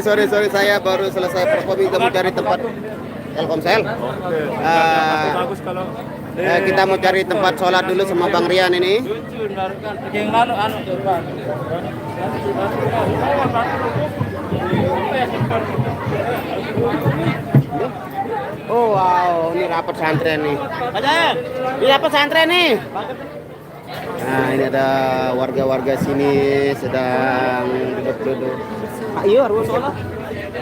Sorry, saya baru selesai performing, kita mau cari tempat Telkomsel. Bagus kalau Kita mau cari tempat sholat dulu sama Bang Rian ini. Oh wow, ini rapat santren nih. Ini rapat santren nih. Nah ini ada warga-warga sini sedang duduk-duduk. Iya, harus sholat.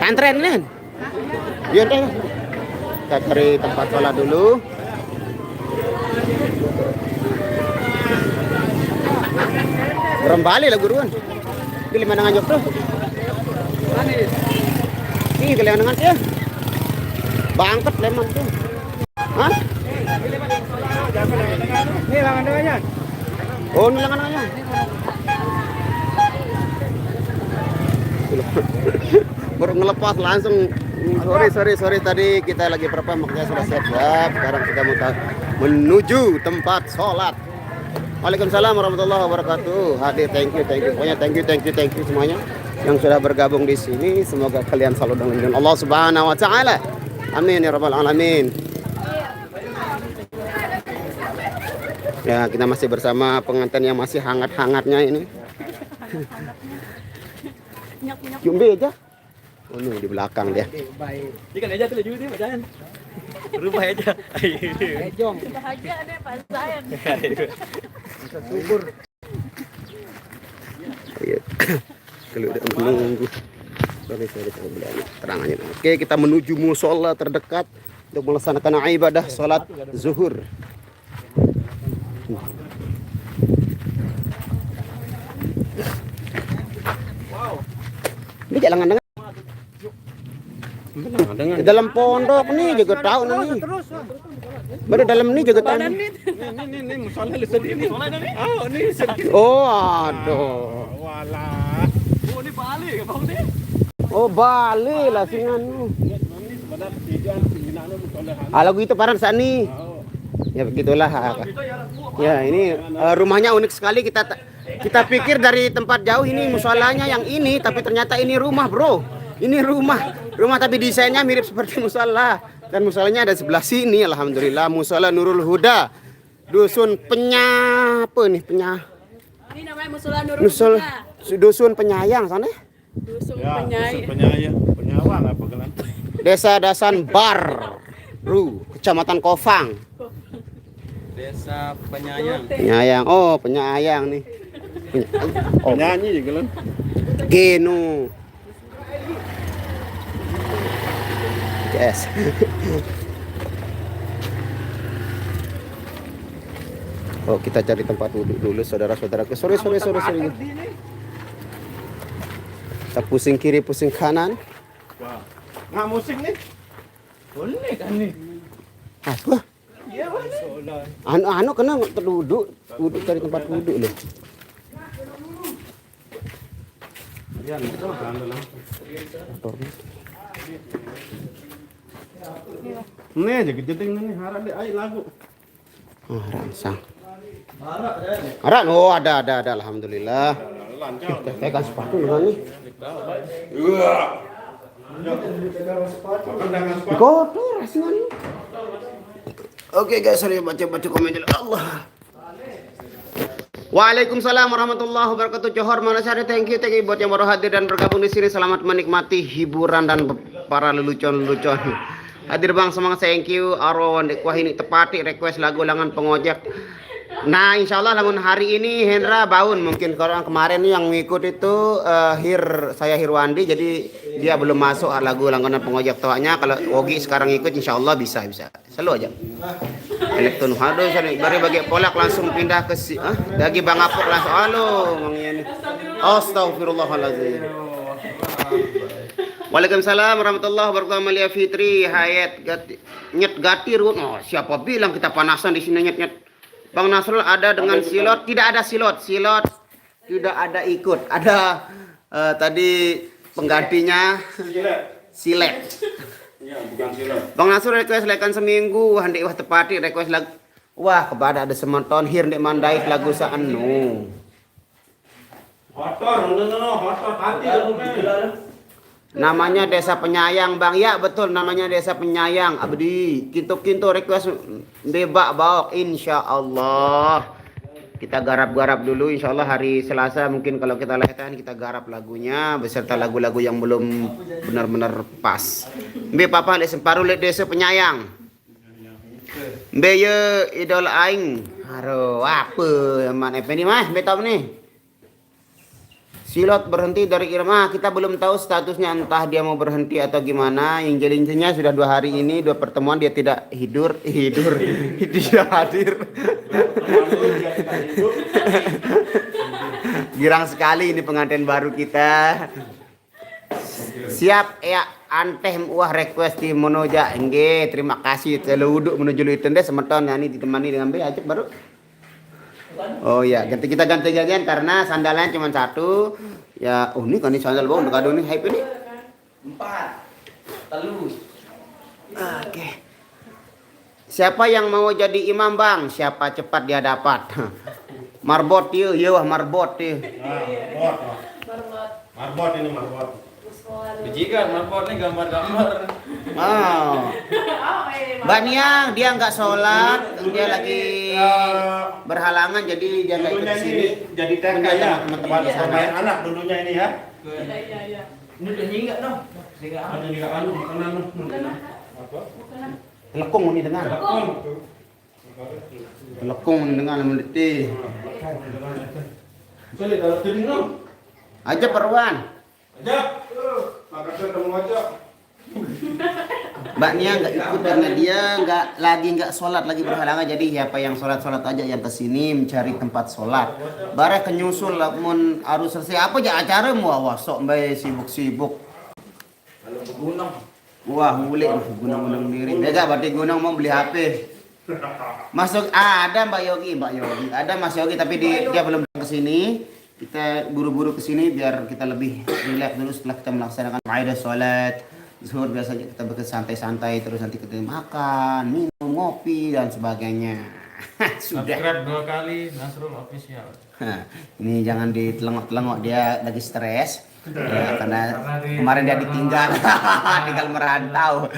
Santren nih. Iya deh. Kita cari tempat sholat dulu. Berembali lah guruan. Pilih mana ngajok tuh? Ini kalian dengan ya. Bangket lemon tuh. Hah? ini langan dengannya. Oh, ini lengan-lengannya. Baru ngelepas langsung. Sorry tadi kita lagi perform, makanya sudah siap-siap. Sekarang kita mau menuju tempat sholat. Waalaikumsalam warahmatullahi wabarakatuh. Hadir, thank you. Pokoknya thank you semuanya yang sudah bergabung di sini. Semoga kalian selalu dalam lindungan Allah Subhanahu wa taala. Amin ya rabbal alamin. Ya, kita masih bersama pengantin yang masih hangat-hangatnya ini. Jumbe aja. Oh, ini di belakang dia. Ikan aja tuh juga jangan. Rumah aja. Jong. Bahagia deh Pak Zain. Subur. Iya. Kalau udah menunggu. Sorry terang aja. Oke, kita menuju musola terdekat untuk melaksanakan ibadah sholat zuhur. Ini jalan dengan di dalam pondok nih juga tahu nih. Pada dalam ini juga tahu. Ini musola ini. Oh, ini Oh, aduh. walah. Oh, ini Bali ya, Bang deh. Oh, Bali lah singan. Lagu itu paran sani. Ya begitulah. Ya, ini rumahnya unik sekali. Kita pikir dari tempat jauh ini musolanya yang ini, tapi ternyata ini rumah, bro. Ini rumah tapi desainnya mirip seperti musola. Dan musolanya ada sebelah sini, alhamdulillah. Musola Nurul Huda, dusun apa nih Ini namanya musola Nurul Huda. Dusun Penyayang sana. Dusun Ya, Penyayang. penyawang apa gelan? Desa Dasan Baru, Kecamatan Kofang. Desa Penyayang. Penyayang. Oh, Penyayang nih. Penyanyi juga gelan. Genu. Yes. Oh, kita cari tempat duduk dulu saudara-saudaraku. Sorry. Kita pusing kiri, pusing kanan. Wah. Nggak musik nih. Boleh kan nih. Apa? Iya, boleh. Anu kena duduk cari tempat duduk loh. Ya, itu kan lah. Ini aja kejeting nih, harap deh air lagu. Rangsang. Oh, ada alhamdulillah. Saya kan sepatu dengan nih. Kotor asingan. Oke guys, saya baca komen dulu. Allah. Waalaikumsalam warahmatullahi wabarakatuh. Johor Manasari, thank you buat yang baru hadir dan bergabung di sini. Selamat menikmati hiburan dan para lelucon. Hadir Bang, semangat, thank you. Arwan wah ini tepati request lagu Langan Pengojek. Nah, insyaallah lamun hari ini Hendra Baun, mungkin kalau kemarin yang ngikut itu saya Hirwandi, jadi dia belum masuk lagu Langganan Pengojek toanya. Kalau Ogi sekarang ikut insyaallah bisa. Selalu aja. Elektron hado bagi polak langsung pindah ke bagi Bang Apur langsung halo Mang Yeni. Astagfirullahalazim. Waalaikumsalam warahmatullahi wabarakatuh. Malia Fitri Hayat Gati Rut. Oh, siapa bilang kita panasan di sini nyet. Bang Nasrul ada dengan silot, tidak ada silot tidak ada ikut. Ada tadi penggantinya silet. Iya, bukan silot. Bang Nasrul request lekan seminggu, handi wah tepati request lagu. Wah, kepada ada sementon hir ndek mandai lagu saanu. Hotor, no, hotor hati dulu. Namanya Desa Penyayang, Bang. Ya, betul namanya Desa Penyayang. Abdi, kintu request debak baok insyaallah. Kita garap-garap dulu insyaallah hari Selasa mungkin kalau kita lahirkan kita garap lagunya beserta lagu-lagu yang belum benar-benar pas. Mbe papa lek semparuh lek Desa Penyayang. Mbe ye idol aing. Haro, apa man apa ni mah? Mbe tahu nih. Silot berhenti dari Irma, kita belum tahu statusnya entah dia mau berhenti atau gimana. Yang jelinnya sudah 2 hari ini 2 pertemuan dia tidak tidak hadir. Girang sekali ini pengantin baru kita. Siap ya anteh wah request di Monoja engge terima kasih telu uduk menuju itu deh semeton ini ditemani dengan be ajak baru. Oh ya, kita ganti gantian karena sandalnya cuma 1. Ya, oh ini kan ini sandal bang, kado ini hype ini. 4 telu. Oke. Siapa yang mau jadi imam bang? Siapa cepat dia dapat. Marbot dia, iya wah marbot dia. Marbot ini marbot. Bijikan marbot nih gambar-gambar. Oh. Mbak Niang dia nggak sholat, dia lagi berhalangan jadi dia nggak ikut Dulunya sini. ini jadi TK ya. Teman-teman di sana. Pemain anak dulunya ini ya. Iya. Ini udah nyinggat dong. Ada juga anu makanan. Apa? Telekung ini dengan. Telekung ini dengan meniti. Boleh kalau turing dong. Aja perwan. Aja. Maka ketemu aja. Mbak Nia nggak ikut karena dia nggak sholat lagi berhalangan jadi siapa yang sholat aja yang kesini mencari tempat sholat. Barang kenyusul lamun arus selesai apa aja acara mau wasok mbak sibuk. Kalau ke gunung. Wah mulai gunung diri. Enggak berarti gunung mau beli HP. Masuk ada Mbak Yogi ada Mas Yogi tapi dia belum datang ke sini. Kita buru-buru ke sini biar kita lebih rileks dulu setelah kita melaksanakan maidah sholat. Zuhur biasanya kita bersantai-santai terus nanti kita makan, minum, ngopi dan sebagainya. Sudah. Subscribe 2 kali Nasrul Official. Ini jangan ditelengok-telengok dia lagi stres. Ya, karena kemarin dia ditinggal, tinggal merantau.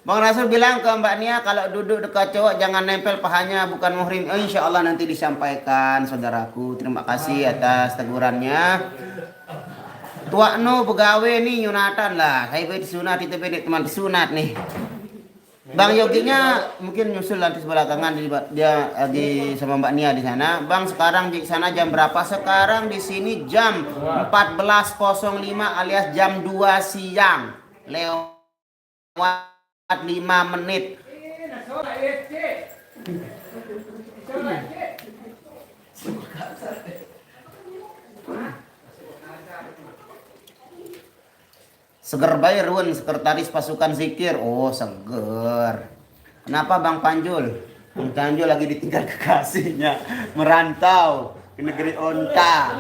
Bang Rasul bilang ke Mbak Nia kalau duduk dekat cowok jangan nempel pahanya bukan muhrim. Insya Allah nanti disampaikan saudaraku. Terima kasih atas tegurannya. Tua no pegawai nih nyunatan lah. Saya beli sunat itu beli teman sunat nih. Bang Yoginya mungkin nyusul nanti sebelakangan dia lagi sama Mbak Nia di sana. Bang sekarang di sana jam berapa? Sekarang di sini jam 14.05 alias jam 2 siang. Lewat 5 menit. Seger bayar Ruan, sekretaris pasukan zikir. Oh seger. Kenapa Bang Panjul? Bang Panjul lagi ditinggal kekasihnya, merantau ke negeri onta.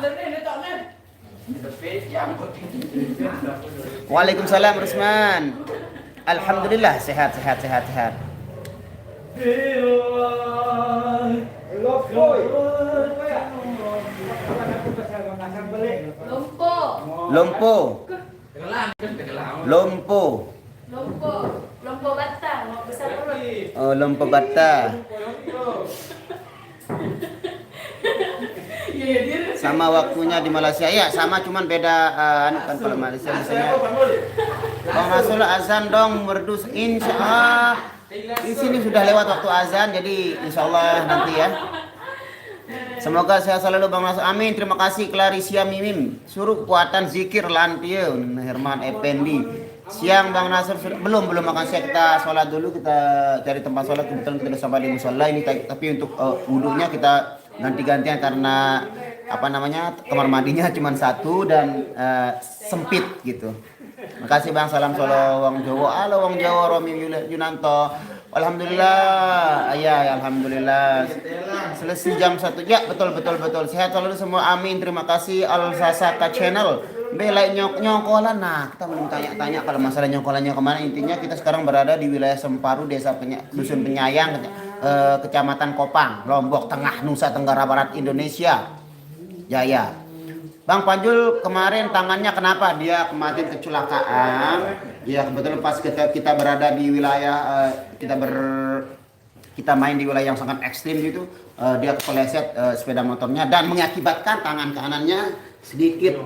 Waalaikumsalam Rusman. Alhamdulillah sehat. Lompo batang, mau besar perut. Oh, lompo bata. Sama waktunya di Malaysia. Ya, sama cuman beda anu kan kalau Malaysia misalnya. Bang Rasul azan dong merdu insyaallah. Di sini sudah lewat waktu azan jadi insyaallah nanti ya. Semoga sehat selalu Bang Rasul. Amin. Terima kasih Clarisia Mimim. Suruh kekuatan zikir lantieu Herman Effendi. Siang Bang Nasr belum makan siang, kita sholat dulu, kita cari tempat sholat. Kebetulan kita sudah sampai di musola ini tapi untuk wudhunya kita ganti-gantian karena apa namanya kamar mandinya cuma 1 dan sempit gitu. Makasih Bang, salam solo wong Jawa. Halo wong Jawa Romi Yunanto. Alhamdulillah. Ya alhamdulillah. Selesai jam 1. Ya betul. Sehat selalu semua. Amin. Terima kasih Al Sasaka Channel. Belai nyongkolan. Nah, kita belum tanya-tanya kalau masalah nyongkolannya kemana. Intinya kita sekarang berada di wilayah Semparu, Dusun Penyayang, Kecamatan Kopang, Lombok Tengah, Nusa Tenggara Barat, Indonesia. Jaya. Bang Panjul kemarin tangannya kenapa? Dia kemarin kecelakaan. Ya kebetulan pas kita berada di wilayah kita main di wilayah yang sangat ekstrim gitu, dia kepeleset sepeda motornya dan mengakibatkan tangan kanannya sedikit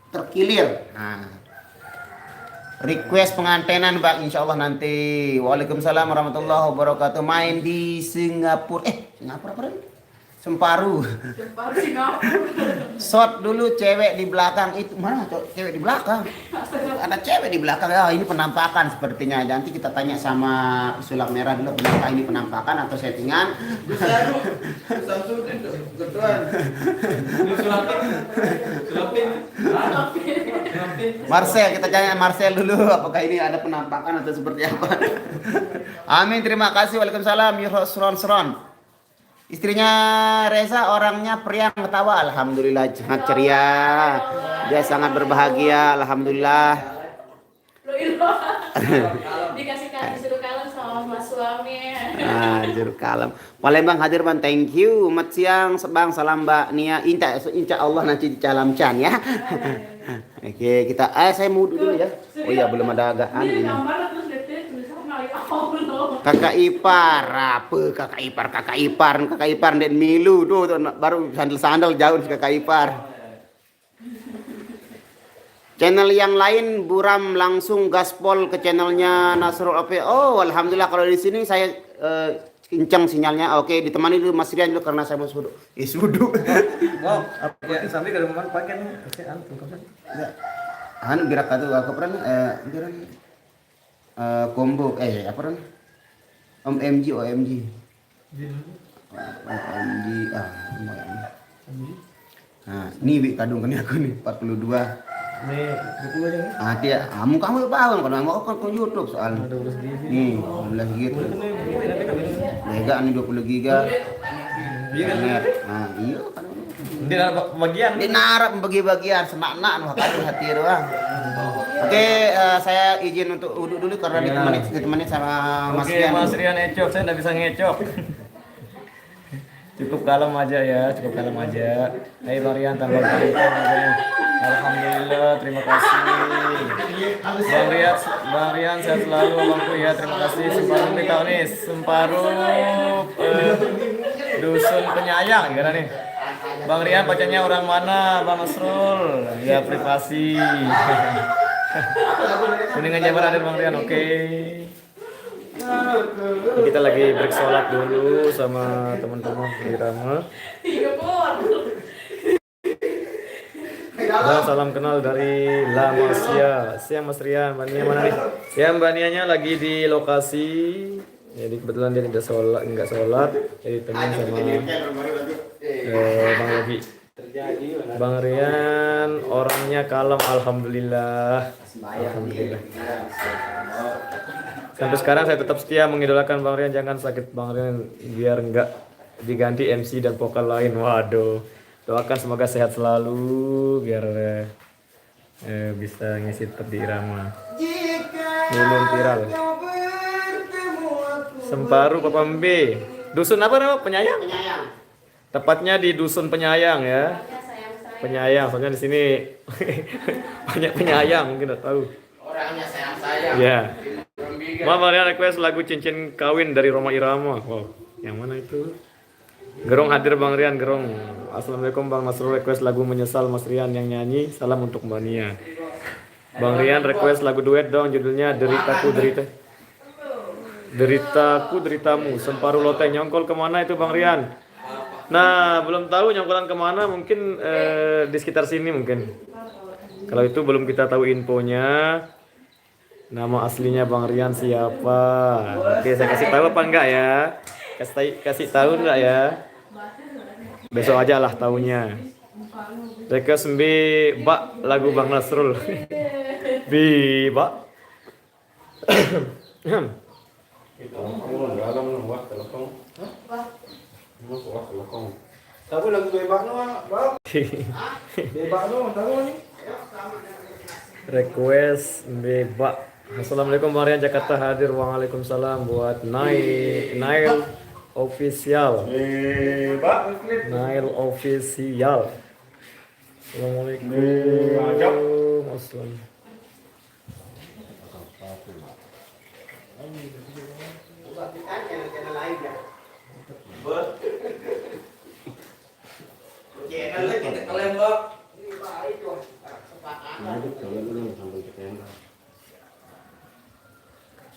terkilir. Nah, request pengantenan Mbak, insya Allah nanti. Waalaikumsalam warahmatullahi wabarakatuh. Main di Singapura. Singapura apa? Semparu. Baru Singapura. Shot dulu cewek di belakang itu. Mana cewek di belakang? Ada cewek di belakang. Ya, ini penampakan sepertinya. Nanti kita tanya sama sulap merah dulu, benarkah ini penampakan atau settingan? Sulapin. Marcel, kita tanya Marcel dulu apakah ini ada penampakan atau seperti apa. Amin, terima kasih. Waalaikumsalam. Yusron. Istrinya Reza orangnya periang ketawa, alhamdulillah sangat ceria. Dia sangat berbahagia, alhamdulillah. Dikasih suruh kalem sama mas suami. Juru kalem. Palembang hadir Bang, thank you. Mat siang Bang, salam Mbak Nia. Insya Allah nanti di Calam Can ya. Oke, kita saya mau dulu ya. Oh iya, belum ada agaan ini. Kakak ipar, apa kakak ipar dan milu tuh baru sandal jauh kakak ipar. Channel yang lain buram langsung gaspol ke channelnya Nasrul OP. Oh, alhamdulillah kalau di sini saya kencang sinyalnya. Oke, ditemani dulu Mas Rian dulu karena saya mau sudu. Sudu. Wow, apa sampai ke rumah pakai nih. Anu gerak atuh aku pernah combo apa pernah? OMG OMG. OMG lumayan. Nah, ini Wi kadung kan aku nih 42. Nih, 20 aja. Dia, kamu bangun kalau mau kan ke YouTube soal. Nih, 12 gitu. Mega nih 20 giga. Iya kan? Nah, iya kan. Dia narap bagian. Dia narap bagi-bagian semak-nak hati doang. Oke, saya izin untuk uduk dulu karena ditemani sama Mas Oke, Rian. Mas Rian ngecop, saya nggak bisa ngecop. Cukup kalem aja ya, cukup kalem aja. Hai Bang Rian, tambah kalem aja. Alhamdulillah, terima kasih. Bang Rian sehat selalu Bangku ya, terima kasih. Semparu nih, Semparu dusun penyayang gimana nih? Bang Rian bacanya orang mana, Bang Nasrul? Ya privasi. Kuningan Jabar ada Bang Rian, oke. Kita lagi break sholat dulu sama teman-teman di Rama. Dan salam kenal dari Lamasia. Siang Mas Rian, Mbak Nia mana nih? Ya Mbak Nianya lagi di lokasi. Jadi kebetulan dia enggak sholat, jadi teman sama Bang Yogi. Bang Rian orangnya kalem, alhamdulillah. Alhamdulillah. Sampai sekarang saya tetap setia mengidolakan Bang Rian, jangan sakit Bang Rian biar enggak diganti MC dan vokal lain. Waduh. Doakan semoga sehat selalu biar bisa ngisi tetap di irama. Belum viral. Semparu Papa B. Dusun apa nama? Penyayang. Tepatnya di Dusun Penyayang ya. Penyayang, soalnya di sini banyak penyayang mungkin udah tahu. Orangnya sayang-sayang. Ya. Mama Rian request lagu Cincin Kawin dari Roma Irama. Wow, yang mana itu? Gerong hadir Bang Rian, Gerong. Assalamualaikum Bang Nasrul, request lagu Menyesal Mas Rian yang nyanyi. Salam untuk Mbak Nia. Bang Rian request lagu duet dong, judulnya Deritaku Deritamu. Semparuh Loteng nyongkol kemana itu Bang Rian? Nah, belum tahu nyongkolan kemana, mungkin di sekitar sini mungkin. Kalau itu belum kita tahu infonya. Nama aslinya Bang Rian siapa? Oke, saya kasih tahu apa enggak ya? Kasih tahu enggak ya? Besok aja lah tahunya. Request Bak lagu Bang Nasrul. Bak. Tahu lagu bebak no, Bang. Bebak no, tahu nih. Request Bak. Assalamualaikum Bang Rian Jakarta hadir. Waalaikumsalam buat Nail Official. Bebak klip. Nail Official. Assalamualaikum. Assalam.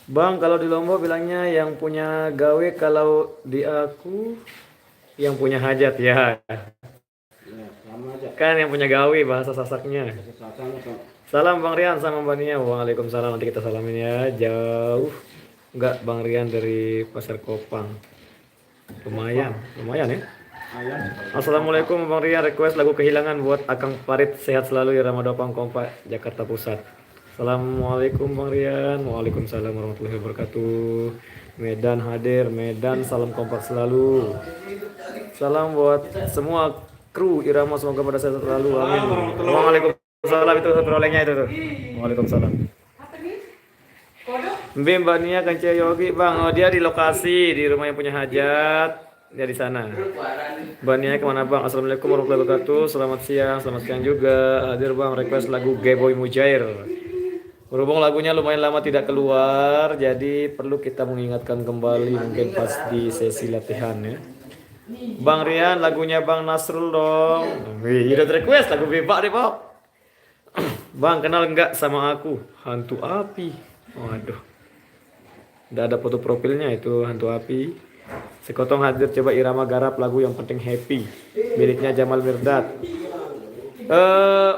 Bang, kalau di Lombok bilangnya yang punya gawe, kalau di aku yang punya hajat ya. Kan yang punya gawe bahasa Sasaknya. Salam Bang Rian sama Mbak Nia. Waalaikumsalam, nanti kita salamin ya. Jauh enggak Bang Rian dari Pasar Kopang. Lumayan ya. Assalamualaikum Bang Rian, request lagu Kehilangan buat Akang Parit, sehat selalu ya, Ramadopang Kompak, Jakarta Pusat. Assalamualaikum Bang Rian. Waalaikumsalam warahmatullahi wabarakatuh. Medan hadir, Medan salam kompak selalu. Salam buat semua kru Irama, semoga pada sehat selalu. Amin. Waalaikumsalam, itu perolehnya itu tuh. Waalaikumsalam. Bim Mbak Nia Kance Yogi Bang, oh dia di lokasi di rumah yang punya hajat, dia di sana. Mbak Nia kemana Bang? Assalamualaikum warahmatullahi wabarakatuh. Selamat siang juga. Hadir Bang, request lagu Gayboy Mujair. Berhubung lagunya lumayan lama tidak keluar, jadi perlu kita mengingatkan kembali mungkin pas di sesi latihan ya. Bang Rian, lagunya Bang Nasrul dong. Wih, udah request lagu bebak deh Pak. Bang, kenal enggak sama aku? Hantu api. Waduh. Udah ada foto profilnya itu hantu api. Sekotong hadir, coba irama garap lagu Yang Penting Happy miliknya Jamal Mirdad.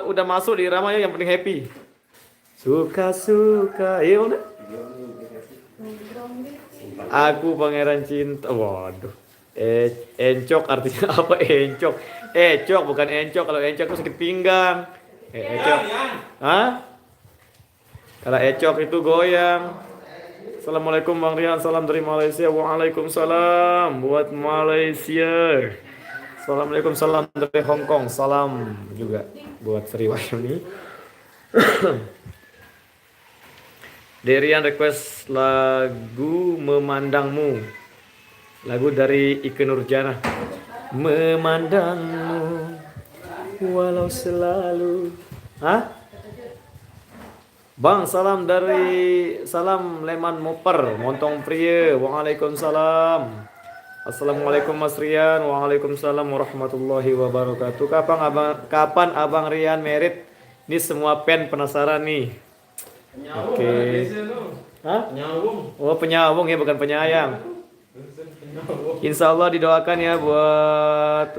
Udah masuk di iramanya Yang Penting Happy. Suka-suka, iya udah. Aku pangeran cinta. Waduh. Encok artinya apa encok? Ecok bukan encok. Kalau encok itu sakit pinggang. Ecok. Hah? Kalau ecok itu goyang. Assalamualaikum Bang Rian, salam dari Malaysia. Waalaikumsalam buat Malaysia. Assalamualaikum, salam dari Hong Kong. Salam juga buat Sri Wahyuni. Derian request lagu Memandangmu, lagu dari Ike Nurjana. Memandangmu walau selalu. Hah? Bang, salam Leman Moper, Montong Pria. Waalaikumsalam. Assalamualaikum Mas Rian. Waalaikumsalam warahmatullahi wabarakatuh. Kapan Abang Rian merit? Ini semua pen penasaran nih. Oke. Hah? Oh, penyawung ya, bukan penyayang. Insya Allah didoakan ya buat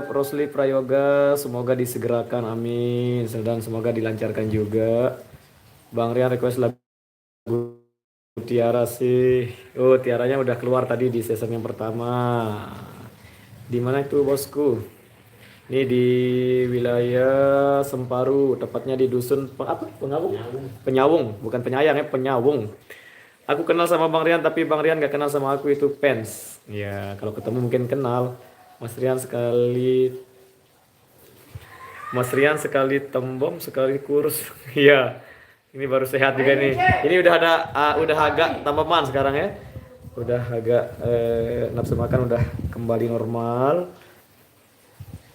Rosli Prayoga, semoga disegerakan, amin. Dan semoga dilancarkan juga. Bang Rian request lagu Tiara sih. Oh, Tiaranya udah keluar tadi di season yang pertama. Di mana itu bosku? Ini di wilayah Semparu, tepatnya di dusun Penyawung, bukan penyayang ya, Penyawung. Aku kenal sama Bang Rian, tapi Bang Rian gak kenal sama aku, itu fans. Ya, kalau ketemu mungkin kenal. Mas Rian sekali tembom, sekali kurus. Iya. Ini baru sehat juga nih. Ini udah agak tambahan sekarang ya. Udah agak nafsu makan udah kembali normal.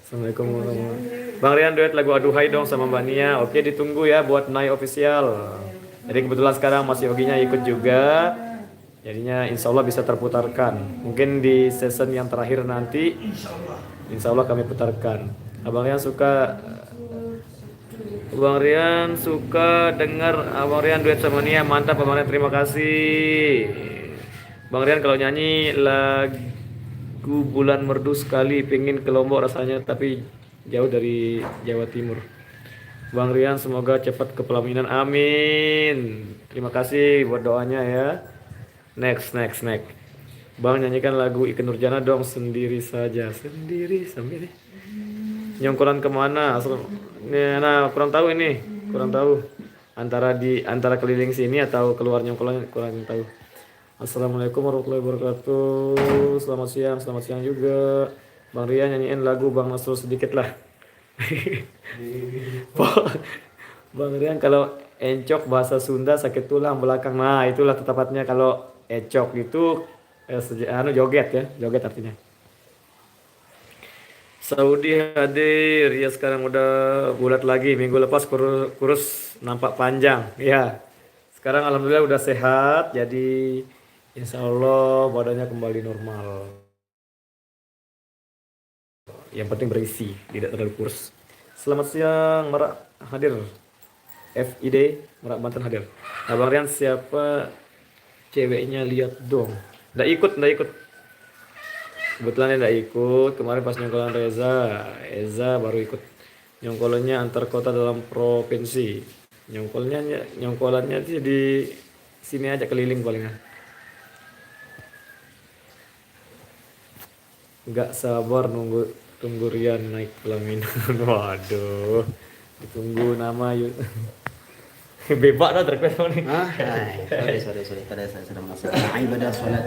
Assalamualaikum warahmatullahi wabarakatuh. Bang Rian duet lagu Aduhai dong sama Mbak Nia. Oke, ditunggu ya buat Nai Official. Jadi kebetulan sekarang Mas Yoginya ikut juga. Jadinya insya Allah bisa terputarkan. Mungkin di season yang terakhir nanti insya Allah kami putarkan. Abang Rian suka dengar Abang Rian duet sama Nia. Mantap Abang Rian, terima kasih. Bang Rian kalau nyanyi lagu Bulan Merdu sekali, pengen ke Lombok rasanya, tapi jauh dari Jawa Timur. Bang Rian semoga cepat ke pelaminan, amin. Terima kasih buat doanya ya. Next. Bang nyanyikan lagu Ike Nurjana dong, sendiri saja. Sendiri sambil nyongkolan kemana? Nah, kurang tahu antara keliling sini atau keluar nyongkolan, kurang tahu. Assalamualaikum warahmatullahi wabarakatuh. Selamat siang juga. Bang Rian nyanyiin lagu Bang Nasrul sedikit lah. Bang Rian, kalau encok bahasa Sunda sakit tulang belakang. Nah, itulah tepatnya kalau encok itu joget ya, joget artinya. Saudi hadir. Ya sekarang udah bulat lagi. Minggu lepas kurus nampak panjang. Ya. Sekarang alhamdulillah udah sehat. Jadi insya Allah badannya kembali normal. Yang penting berisi, tidak terlalu kurus. Selamat siang, Merak hadir. FID Merak Banten hadir. Abang Rian siapa ceweknya, lihat dong. Nggak ikut. Kebetulan dia nggak ikut. Kemarin pas nyongkolan Eza baru ikut. Nyongkolannya antar kota dalam provinsi. Nyongkolannya sih di sini aja keliling palingan. Nggak sabar tunggu Rian naik pelaminan. Waduh, ditunggu nama yuk. Bebak dah terkait nih. Sorry. Tadi saya sedang melaksanakan ibadah sholat.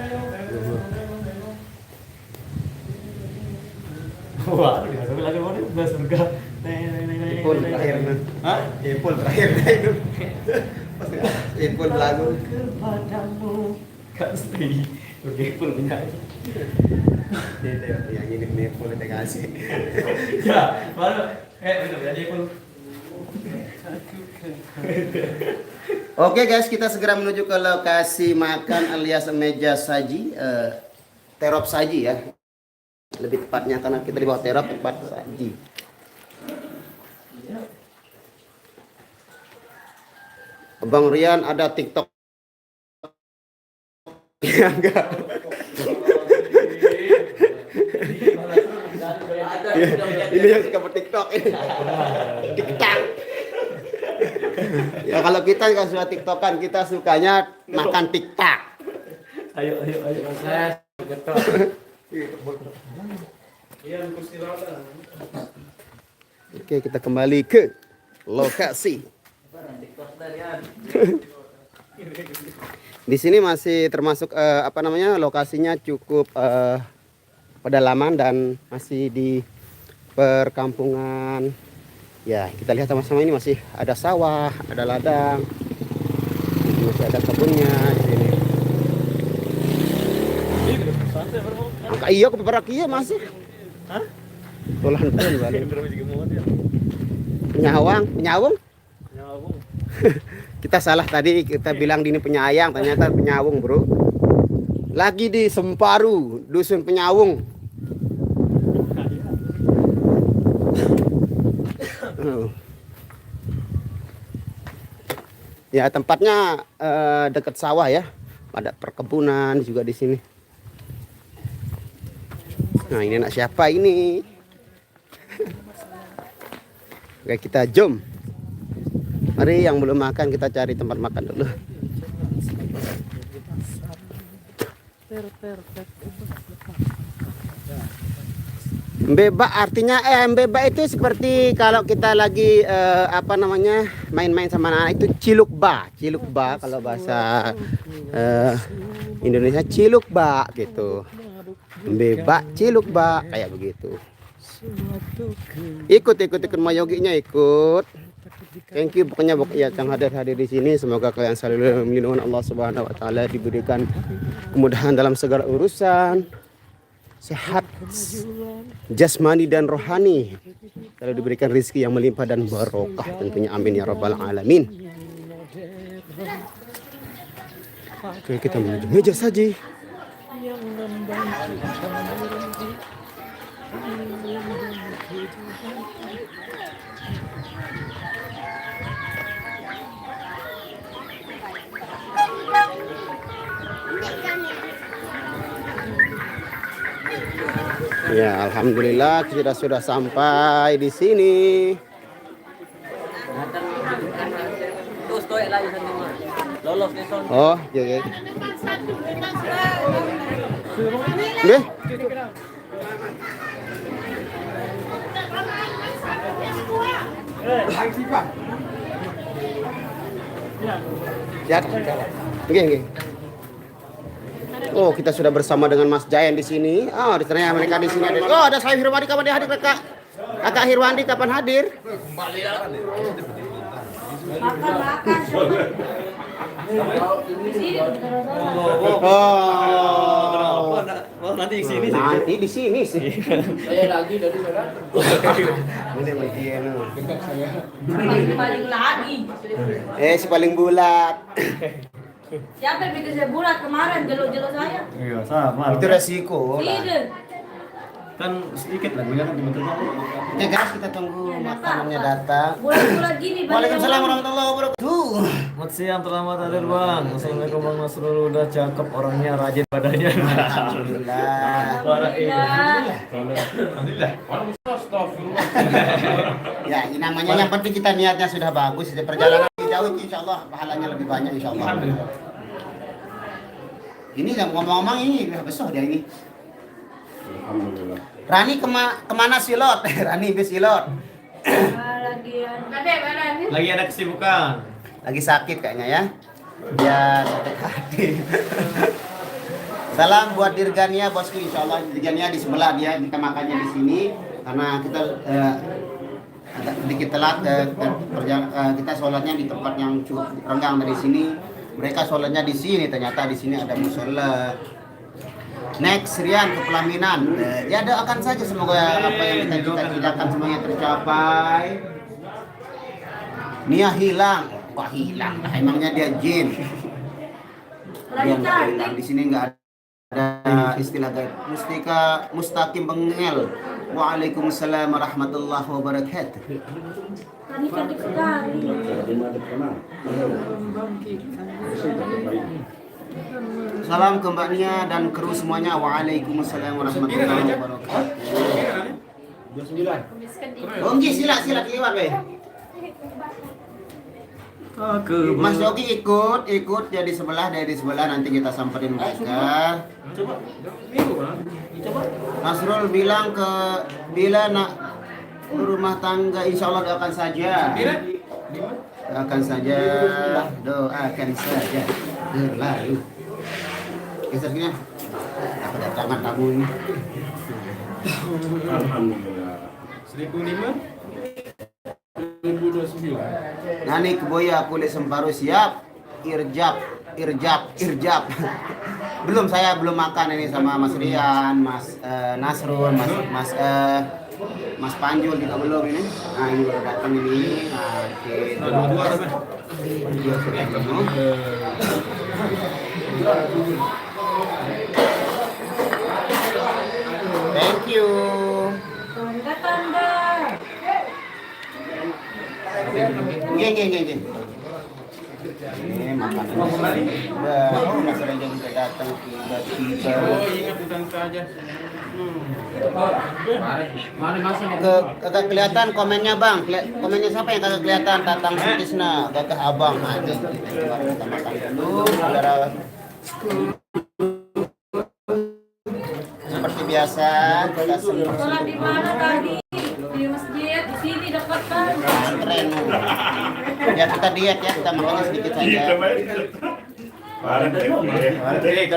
Wah, udah lagi mau udah surga. Ipul terakhir nih. Hah? Ipul terakhir itu. Ipul lagu. Kepadamu kasih. Oke, Ipul penyanyi. Yang ini Ipul kita kasih. Ya, baru. Bener jadi Ipul. Oke guys, kita segera menuju ke lokasi makan alias meja saji, terop saji ya. Lebih tepatnya karena kita di bawah terop tempat saji. Bang Rian ada TikTok? Ya enggak. Ini yang suka berTikTok ini. TikTok. Ya kalau kita kan suka TikTokan, kita sukanya makan TikTok. Ayo. Saya getok. Oke, kita kembali ke lokasi. Di sini masih termasuk lokasinya cukup pedalaman dan masih di perkampungan. Ya, kita lihat sama-sama, ini masih ada sawah, ada ladang, masih ada kebunnya di sini. Iya, keperak iya masih. Hah? Tolahan pun balik. Penyawung. Nyawung. Kita salah tadi, kita bilang ini penyayang, ternyata penyawung, bro. Lagi di Semparu, dusun Penyawung. Ya, tempatnya dekat sawah ya. Ada perkebunan juga di sini. Nah, ini anak siapa ini? Oke, kita jom. Mari yang belum makan kita cari tempat makan dulu. Mbeba artinya mbeba itu seperti kalau kita lagi main-main sama anak itu cilukba kalau bahasa Indonesia cilukba gitu. Mbeba cilukba kayak begitu. Ikut mayoginya ikut. Thank you pokoknya yang hadir di sini, semoga kalian selalu melindungi Allah Subhanahu wa taala, diberikan kemudahan dalam segala urusan, sehat jasmani dan rohani, lalu diberikan rezeki yang melimpah dan barokah tentunya, amin ya rabbal alamin. Oke, kita menuju meja saji. Ya, alhamdulillah kita sudah sampai di sini. Oh, oke. Nggih. Ya, nggih. Oh, kita sudah bersama dengan Mas Jayan di sini. Oh, ternyata mereka di sini ada. Oh, ada saya Hirwandi, kapan dia hadir, Kak? Kakak Hirwandi kapan hadir? nanti di sini sih. Nanti di sini sih. Saya lagi dari sana. Ini bagian. Paling lagi. Si paling bulat. Siapa yang bikin saya bulat kemarin jelo-jelo saya? Iya, sama. Itu resiko lah. Tidak. Kan sedikit lagunya kan betul. Oke guys, kita tunggu makanannya datang. Bulat-bulat gini. Waalaikumsalam warahmatullahi wabarakatuh. Selamat siang, selamat hadir bang. Assalamualaikum bang Nasrul, udah cakep orangnya, rajin badannya. Alhamdulillah. Suara ini. Ya, ini namanya yang penting kita niatnya sudah bagus. Di perjalanan lebih jauh, insya Allah pahalanya lebih banyak insya Allah. Ini yang ngomong-ngomong ini udah besar dia ini. Alhamdulillah. Rani kemana silot? Rani bis silot. Lagi ada kesibukan. Lagi sakit kayaknya ya. Ya sakit hati. Salam buat Dirgania bosku, insya Allah Dirgania di sebelah dia, kita makannya di sini karena kita agak sedikit telat kita sholatnya di tempat yang cukup renggang dari sini. Mereka sholatnya di sini, ternyata di sini ada musola. Next Rian ke Pelaminan. Ya doakan saja semoga apa yang kita cita-citakan semuanya tercapai. Nia hilang. Wah hilang, emangnya dia jin. Dia nggak hilang. Di sini nggak ada istilah gaib. Mustaqim bengel. Waalaikumsalam warahmatullahi wabarakatuh. Tadi cantik sekali. Salam ke Mbak Nia dan kru semuanya. Waalaikumsalam warahmatullahi wabarakatuh. Onggi sila lewat be. Mas Yogi ikut dia di sebelah nanti kita samperin mereka. Nasrul bilang ke Bila nak berumah tangga insya Allah doakan saja. Doakan saja. Berlalu. Gesernya. Apa datangan tamu ini? Alhamdulillah. 1005. Nani Keboya kulit semparuh siap. Irjab. Belum, saya belum makan ini sama Mas Rian, Mas Nasrul, Mas Panjul juga belum ini. Nah ini baru datang ini. Nah, thank you. Tanda-tanda. Geng. Ini makanan. Mas Rian juga datang tiba-tiba. Kagak kelihatan komennya bang. Komennya siapa yang kagak kelihatan? Tatang Sutisna, Gagah Abang. Nah, itu kita makan dulu. Saudara. Seperti biasa kita Sholat di mana tadi? Di masjid, di sini dekat kan? keren. Ya kita diet ya, kita makannya sedikit saja. Kan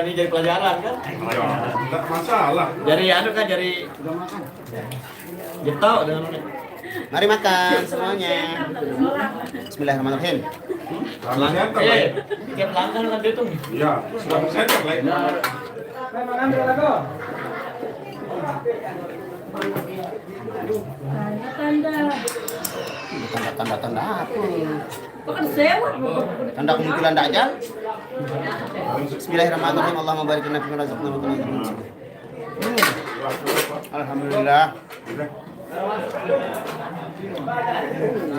ini jadi pelajaran kan? Enggak masalah. Jadi kan jadi gitu dengan Mari makan semuanya. Bismillahirrahmanirrahim. tiap langkah nanti itu. Ya, sudah saya lain. Tanda-tanda. Tanda apa? Bukan sewa. Tanda kemunculan dajjal. Bismillahirrahmanirrahim. Allahumma barik lana fi ma razaqtana. Alhamdulillah.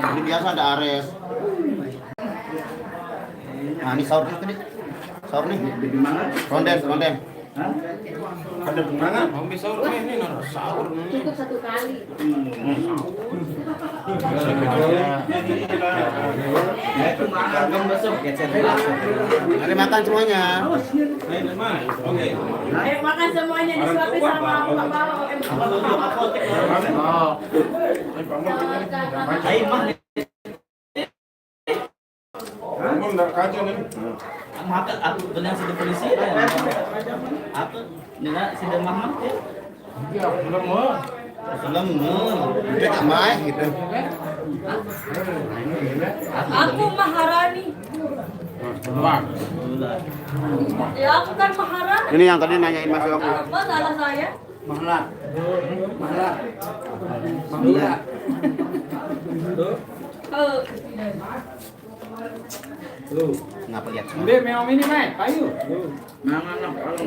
Ini biasa ada ares. Nah, ini sahur nih tadi. Sahur nih. Di mana? Ronden. Ada di mana? Mau sahur ini sahur. Cukup satu kali. Mari makan semuanya. Ayo makan semuanya disuapin sama Pak Bawa. Kamu enggak kacau nih. Makan aku dengan si polisi ya. Apa? Nila si Muhammad ya. Ya, belum mau. Belum, udah kamai gitu. Aku Maharani. Wah. Ya aku kan maharap. Ini yang tadi nanyain Mas Yogi. Apa salah saya? Mahlat. Oh, Ngapa lihat? Ambil memang ini, Mai. Ayo. Mangan kalau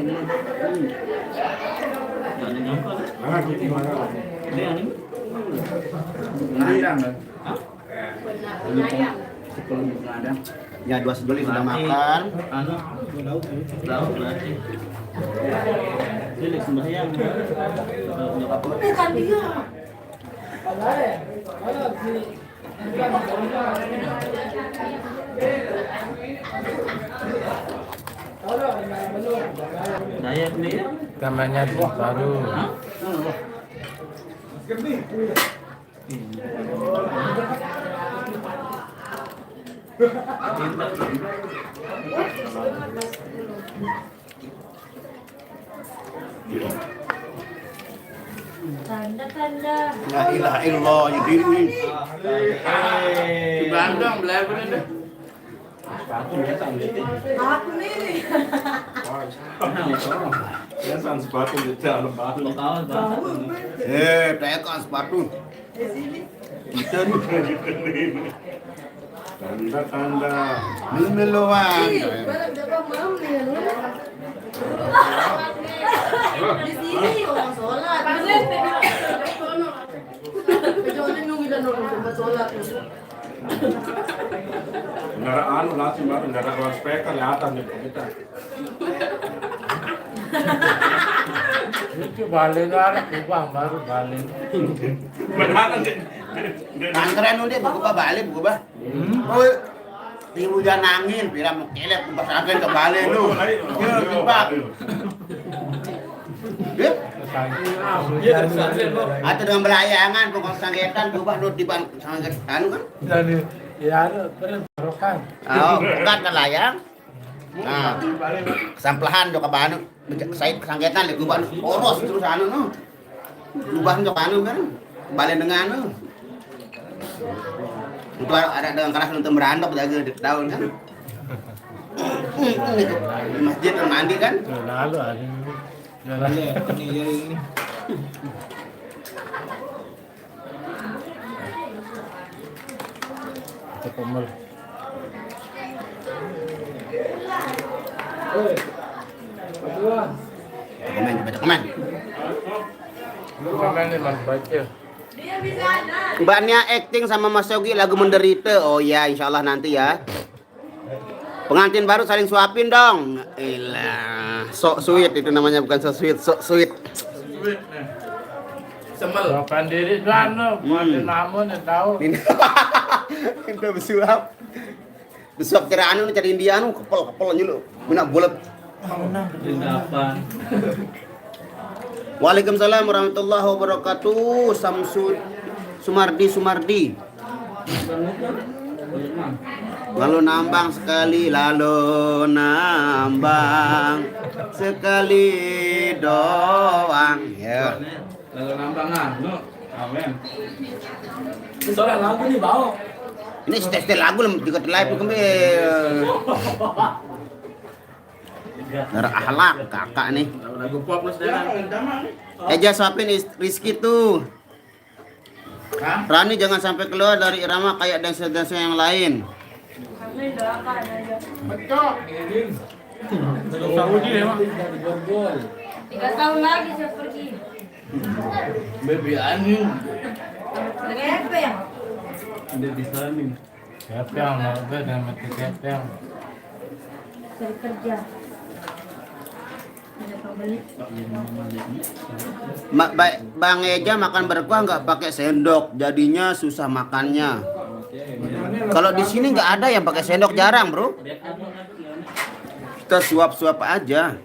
Ngadang. ayam. Ngadang. Ya dua sejoli sudah makan. Bukan dia. Gambarnya baru. Tanda-tanda. La ilaha illallah ya diri. Di Bandung belajar ini. Aku nih. Ya san sepatu di dalam batu. Tekan sepatu. Tanda-tanda. Meluan. Di sini orang sholat. Kecuali nunggu dan nunggu sholat. Kendaraan langsung baru kendaraan ruang speaker kelihatan nih kita. Itu balik arah kubang baru balik. Benar kan? Antren udah buku ba balik buku ba. Oh, di hujan angin, pira mau kelep buka saken ke balik lu. Yo, jumpa. Atau dengan belayangan, pokok sanggetan, coba lu di bang sangget anu kan? Jadi ya berokan. Oh, bukan kan layang. Nah, sampelahan do ka banu, saya sanggetan le coba poros terus anu no. Lubang do anu kan? Balik dengan anu. Itu ada dengan keras untuk merandok jaga di tahun kan? Di masjid mandi kan? Lalu ada jalan ini. Itu pemel. Komen, baca komen. Komen ini baca. Mbaknya acting sama Mas Yogi lagu menderita. Oh ya, insyaallah nanti ya. Pengantin baru saling suapin dong. Ilah, sok sweet itu namanya, bukan so sweet, sok sweet. Bukan diri sana, bukan namun tahu. Itu bersuap. Bersuap kira anu cari India anu kepel nyulu. Mina bulat. Waalaikumsalam warahmatullahi wabarakatuh. Sumardi. Lalu nambang sekali doang. Ya. Lalu nambangan, no. Amin. Soalnya lagu nih bau. Ini setel lagu juga live kami. Darah akhlak kakak nih. Lagu pop plus dan Eja suapin Rizky tuh. Rani jangan sampai keluar dari irama kayak dancer-dancer yang lain. Kami doakan aja. betul. Saudi memang. 3 tahun lagi saya pergi. Baby anjing. Dengan apa ya? Udah bisa nih. Siapa yang mau dan mati siapa yang Cari kerja. Ada pembeli. Bang Eja makan berkuah nggak pakai sendok, jadinya susah makannya. Kalau di sini nggak ada yang pakai sendok, jarang bro. Kita suap-suap aja.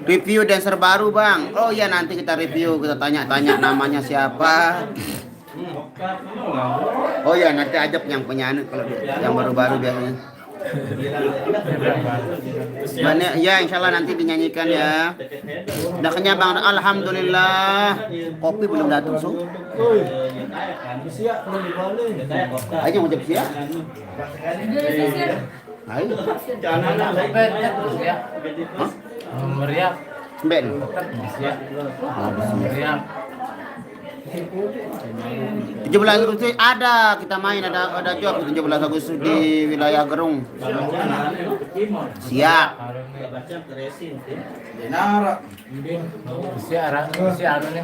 Review dancer baru bang. Oh ya nanti kita review, kita tanya-tanya namanya siapa. Oh ya nanti ajak yang penyanyi kalau yang baru-baru biasanya. Banyak ya insyaallah nanti dinyanyikan ya. Udah kenyang bang, alhamdulillah. Kopi belum datang so. Ayo mau jam siap. Ayo. Jangan na like. Meriah. Ben. Ya. Meriah. 17 Agustus ada kita main ada job 17 Agustus di wilayah Gerung. Siap. Dinara. Siara, siara nih.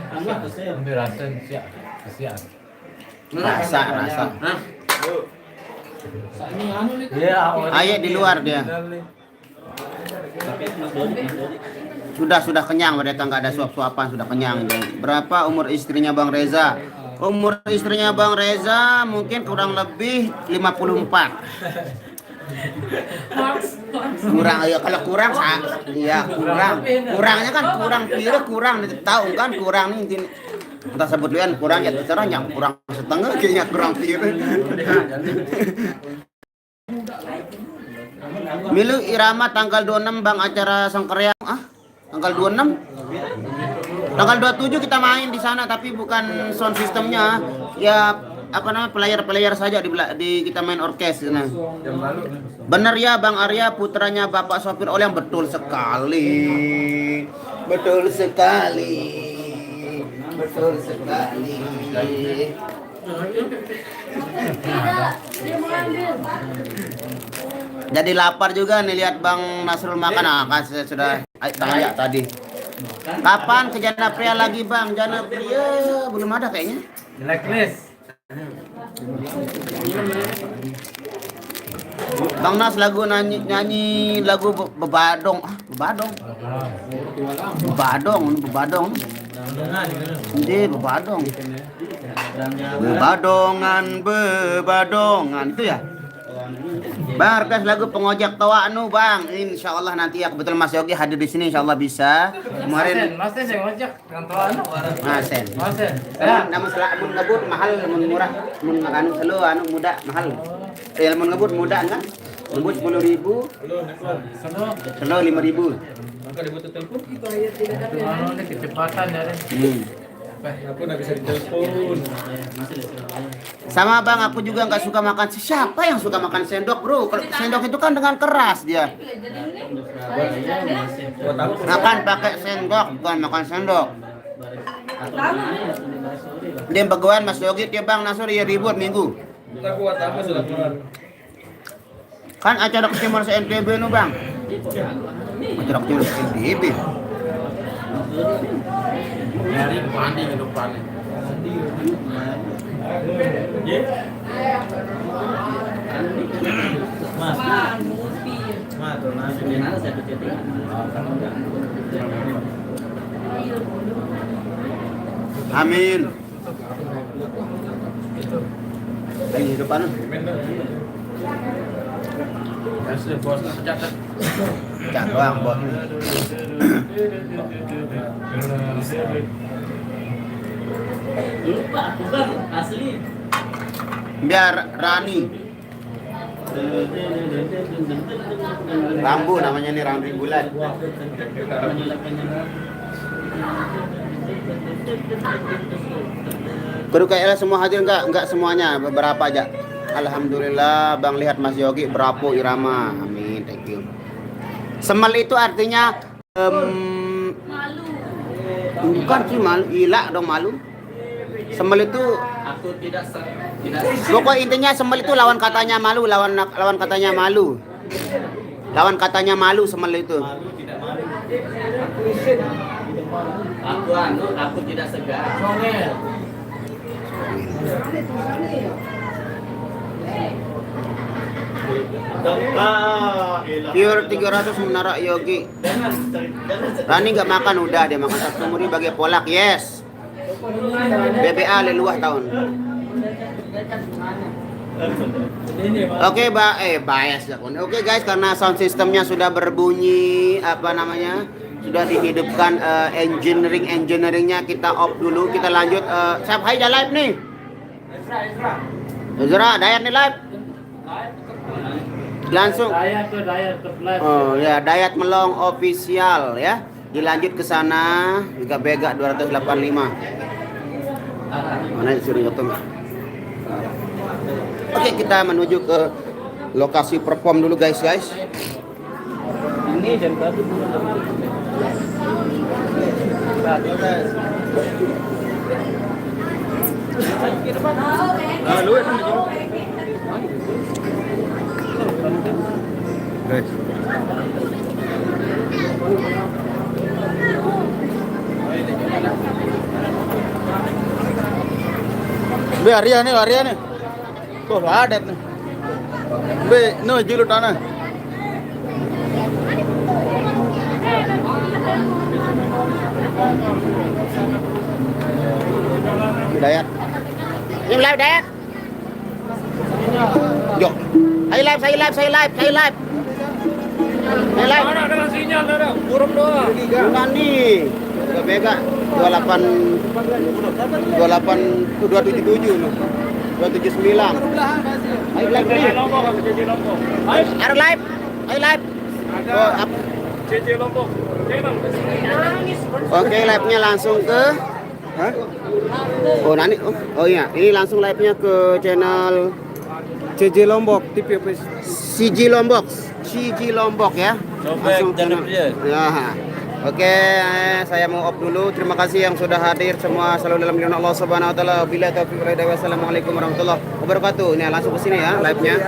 Ambil rasa siara. Rasa. Iya, Ayah di luar dia. Sudah kenyang, mereka nggak ada suap-suapan, sudah kenyang. Berapa umur istrinya Bang Reza? Umur istrinya Bang Reza mungkin kurang lebih 54. Kurang ya, kalau kurang iya kurangnya kan kurang tahu kan kurang nih entah sebut lian kurang ya terserah yang kurang setengah kayaknya kurang piru. Milu Irama tanggal 26 Bang acara Sangkreang tanggal 26 tanggal 27 kita main di sana tapi bukan sound systemnya ya apa namanya player saja di kita main orkes nah. Benar ya Bang Arya putranya Bapak Sopir Oleh yang betul sekali jadi lapar juga nih lihat Bang Nasrul makan saya sudah tanya tadi kapan ke Janapria lagi Bang Janapria belum ada kayaknya blacklist. Bang Nas lagu nyanyi lagu bebadong ini bebadongan itu ya Bang request lagu pengojek tawa Bang insyaallah nanti ya kebetulan Mas Yogi hadir di sini insyaallah bisa kemarin Mas yang ngojek kan tawa Mas ya nama mun ngebut mahal mun murah mun anu selo anu muda mahal ya mun ngebut muda kan ngebut 10.000 selo 5.000 Maka dibutuh telepon. ini kecepatan ya Aku nggak bisa ditelepon. sama Bang aku juga nggak suka makan siapa yang suka makan sendok bro kalau sendok itu kan dengan keras dia makan pakai sendok bukan makan sendok dia baguan Mas Yogi dia Bang Nasur ya ribut minggu Kita kuat apa sudah keluar. kan acara ketimur NTB nu Bang acara ketimur NTB Nyari pandi ke depan. Amin. Ini depan. Asli bos catat. Cak doang bos. lupa bukan asli Biar Rani. Rambu namanya nih Rambu bulan. Kudu kayaknya semua hadir enggak semuanya, beberapa aja. Alhamdulillah Bang lihat Mas Yogi berapu irama. Amin, thank you. Semal itu artinya Malu. bukan sih malu, ilah dong malu. Semal itu aku tidak pokok intinya semal itu lawan katanya malu, lawan katanya malu. Lawan katanya malu semal itu. aku tidak segan Pure 300 menara Yogi. Rani nggak makan udah dia makan satu muri bagi polak yes. BBA leluah tahun. Oke, bias ya. Oke guys, karena sound systemnya sudah berbunyi apa namanya? Sudah dihidupkan engineeringnya kita off dulu, kita lanjut siap hai live nih. Ezra, Dayat nih live. Langsung. Oh ya, Dayat Melong official ya. Dilanjut ke sana Liga Bega 285. Mana disuruh nyotom. Oke, kita menuju ke lokasi perform dulu guys. Ini jam berapa? Be Arya nih. Tuh ada nih. Be, no julu tanah. Dayat. Ini live Dayat. Yo. Saya live. Saya live. Mana ada sinyal ada? Burung doang. Bukan nih. Udah bega 277 loh. 279. Ayo live nih. Ayo live. Oh, CC Lombok. Oke, live-nya langsung ke Oh, nanti oh iya, ini langsung live-nya ke channel CJ Lombok TV apa? CG Lombok ya. Langsung channel. Ya. Oke, saya mau off dulu. Terima kasih yang sudah hadir semua. Selalu dalam lindungan Allah Subhanahu wa taala. Bila taufiq wal hidayah. Wassalamualaikum warahmatullahi wabarakatuh. Ini langsung ke sini ya live-nya.